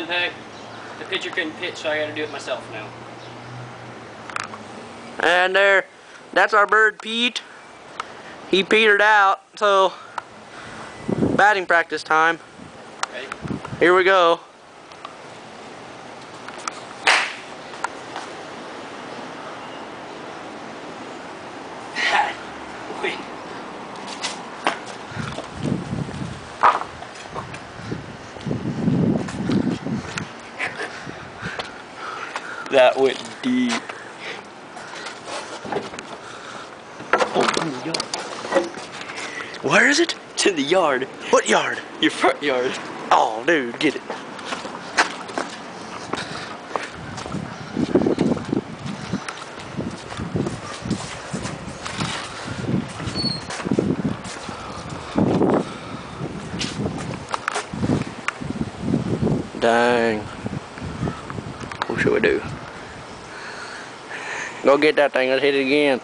impact. The pitcher couldn't pitch, so I got to do it myself now. And that's our bird Pete. He petered out, so batting practice time. Ready? Here we go. That went deep. Oh, in the yard. Where is it? It's in the yard. What yard? Your front yard. Oh, dude, get it. Dang. What should we do? Go get that thing, let's hit it again.